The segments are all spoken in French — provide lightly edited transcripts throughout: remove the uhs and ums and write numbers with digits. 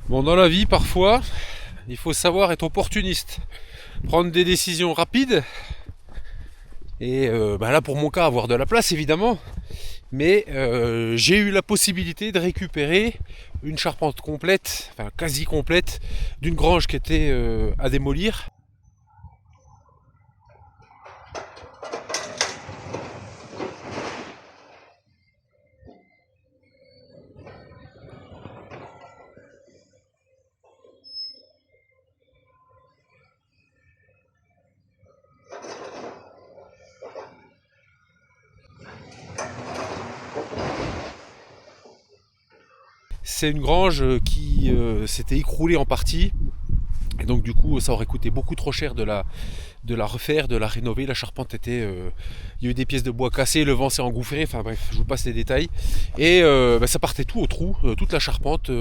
Bon, dans la vie, parfois, il faut savoir être opportuniste, prendre des décisions rapides, et là, pour mon cas, avoir de la place, évidemment, mais j'ai eu la possibilité de récupérer une charpente complète, enfin quasi complète, d'une grange qui était à démolir. C'est une grange qui s'était écroulée en partie. Et donc du coup ça aurait coûté beaucoup trop cher de la refaire, de la rénover. La charpente était... il y a eu des pièces de bois cassées, le vent s'est engouffré, enfin bref, je vous passe les détails. Et ça partait tout au trou, toute la charpente,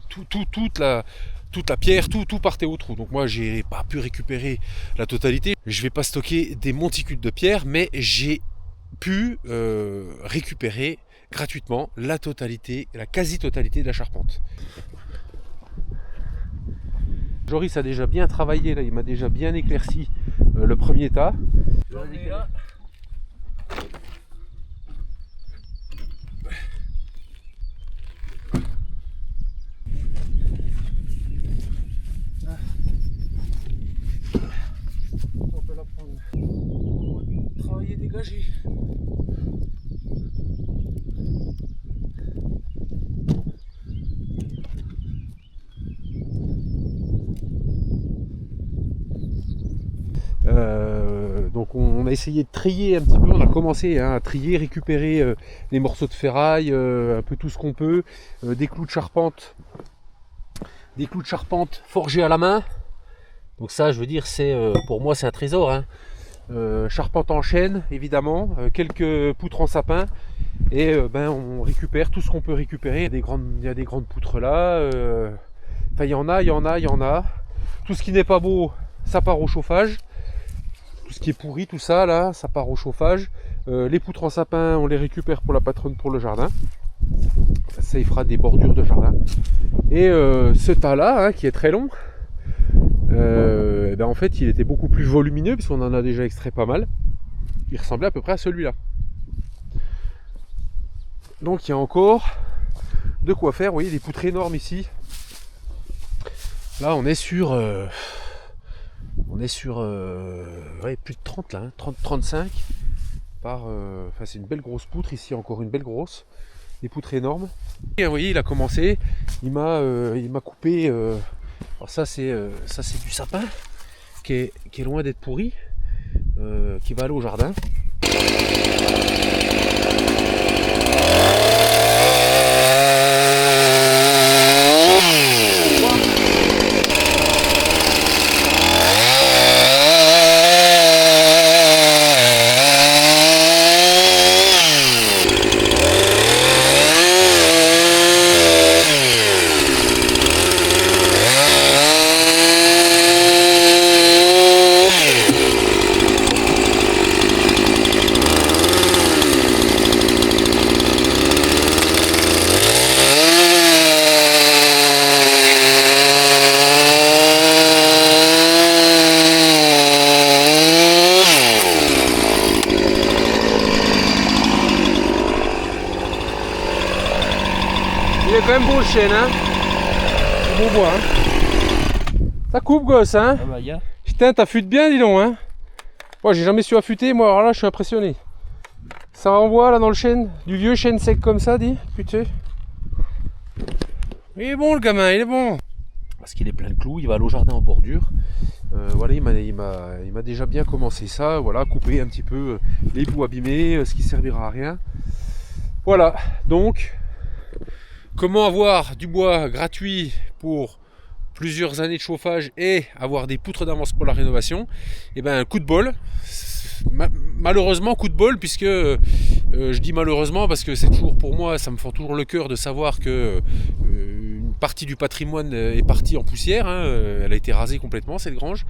toute la pierre, tout partait au trou. Donc moi j'ai pas pu récupérer la totalité. Je vais pas stocker des monticules de pierre, mais j'ai pu récupérer gratuitement la totalité, la quasi-totalité de la charpente. Joris a déjà bien travaillé, là, il m'a déjà bien éclairci le premier tas. On peut la prendre. Travailler dégagé. Donc on a essayé de trier un petit peu, on a commencé à trier, récupérer les morceaux de ferraille, un peu tout ce qu'on peut, des clous de charpente forgés à la main. Donc ça, je veux dire, c'est pour moi c'est un trésor, hein. Charpente en chêne évidemment, quelques poutres en sapin, et on récupère tout ce qu'on peut récupérer. Il y a des grandes poutres là, enfin il y en a. Tout ce qui n'est pas beau, ça part au chauffage. Tout ce qui est pourri, tout ça là, ça part au chauffage. Les poutres en sapin, on les récupère pour la patronne pour le jardin. Ça il fera des bordures de jardin. Et ce tas là, hein, qui est très long, en fait il était beaucoup plus volumineux puisqu'on en a déjà extrait pas mal. Il ressemblait à peu près à celui-là. Donc il y a encore de quoi faire. Vous voyez des poutres énormes ici. Là on est sur plus de 30 là, hein, 30-35 par. C'est une belle grosse poutre ici, encore une belle grosse. Des poutres énormes. Et vous voyez, il a commencé, il m'a coupé. Alors ça c'est du sapin qui est loin d'être pourri, qui va aller au jardin. Il est quand même beau le chêne, hein. C'est beau bois, hein. Ça coupe, gosse, hein. Ah bah, yeah. Putain, t'affûtes bien, dis donc, hein. Moi, j'ai jamais su affûter, moi, alors là, je suis impressionné. Ça renvoie, là, dans le chêne, du vieux chêne sec comme ça, dis. Putain. Il est bon, le gamin, il est bon. Parce qu'il est plein de clous, il va aller au jardin en bordure. Voilà, il m'a déjà bien commencé ça, voilà, couper un petit peu les bouts abîmés, ce qui servira à rien. Voilà, donc... Comment avoir du bois gratuit pour plusieurs années de chauffage et avoir des poutres d'avance pour la rénovation? Et ben, coup de bol. Malheureusement, coup de bol, puisque je dis malheureusement parce que c'est toujours pour moi, ça me fend toujours le cœur de savoir que une partie du patrimoine est partie en poussière, hein. Elle a été rasée complètement, cette grange.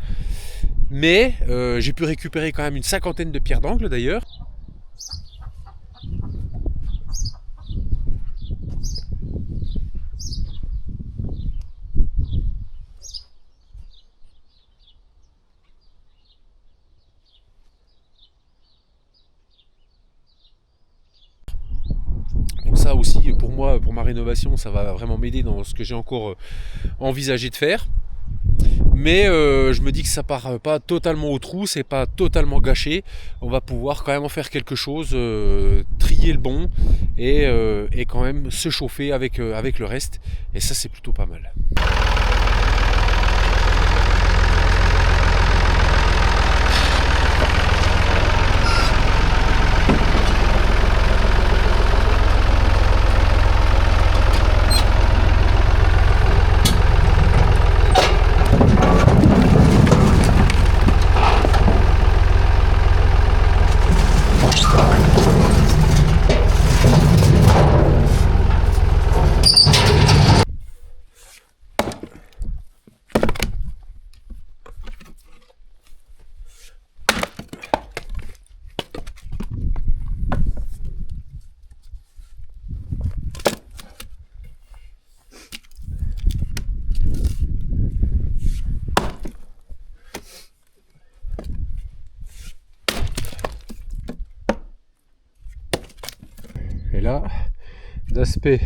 Mais j'ai pu récupérer quand même une cinquantaine de pierres d'angle d'ailleurs. ça aussi, pour moi, pour ma rénovation, ça va vraiment m'aider dans ce que j'ai encore envisagé de faire. Mais je me dis que ça part pas totalement au trou, c'est pas totalement gâché. On va pouvoir quand même en faire quelque chose, trier le bon et quand même se chauffer avec le reste. Et ça, c'est plutôt pas mal. Et là, d'aspect,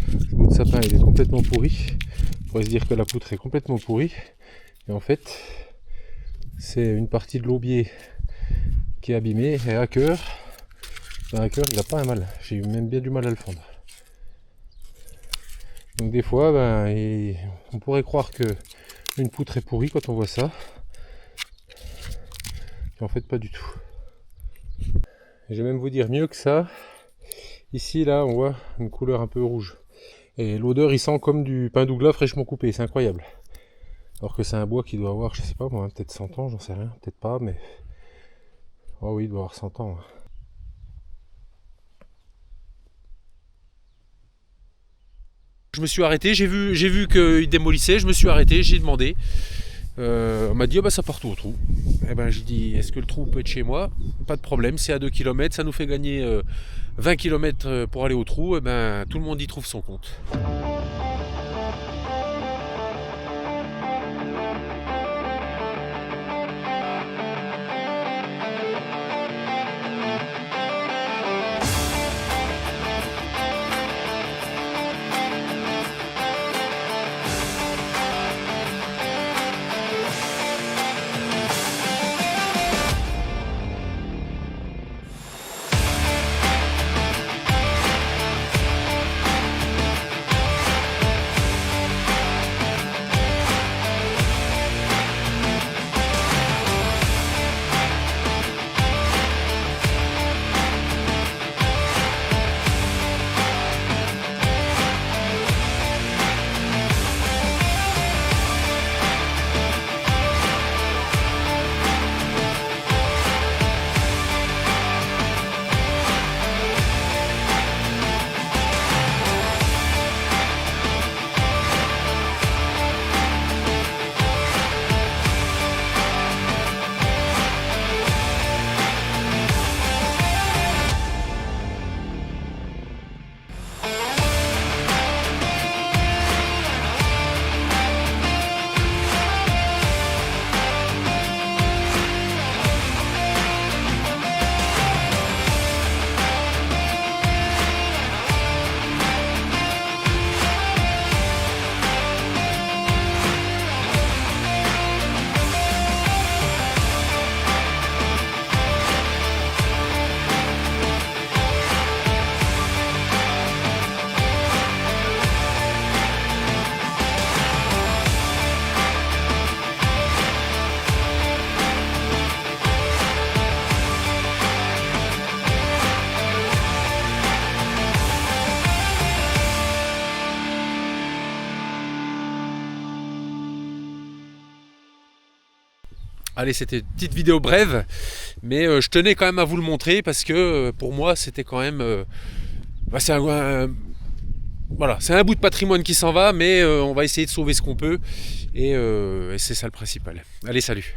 ce bout de sapin il est complètement pourri. On pourrait se dire que la poutre est complètement pourrie. Et en fait, c'est une partie de l'aubier qui est abîmée. Et à cœur, il n'a pas un mal. J'ai eu même bien du mal à le fendre. Donc des fois, on pourrait croire que une poutre est pourrie quand on voit ça. Et en fait, pas du tout. Et je vais même vous dire mieux que ça. Ici, là, on voit une couleur un peu rouge. Et l'odeur, il sent comme du pin douglas fraîchement coupé. C'est incroyable. Alors que c'est un bois qui doit avoir, je sais pas moi, peut-être 100 ans, j'en sais rien. Peut-être pas, mais... Oh oui, il doit avoir 100 ans. Je me suis arrêté, j'ai vu qu'il démolissait, je me suis arrêté, j'ai demandé. On m'a dit, ça part tout au trou. Et ben j'ai dit, est-ce que le trou peut être chez moi? Pas de problème, c'est à 2 km, ça nous fait gagner 20 km pour aller au trou. Et ben tout le monde y trouve son compte. Allez, c'était une petite vidéo brève, mais je tenais quand même à vous le montrer parce que pour moi c'était quand même... c'est voilà, c'est un bout de patrimoine qui s'en va, mais on va essayer de sauver ce qu'on peut et c'est ça le principal. Allez, salut!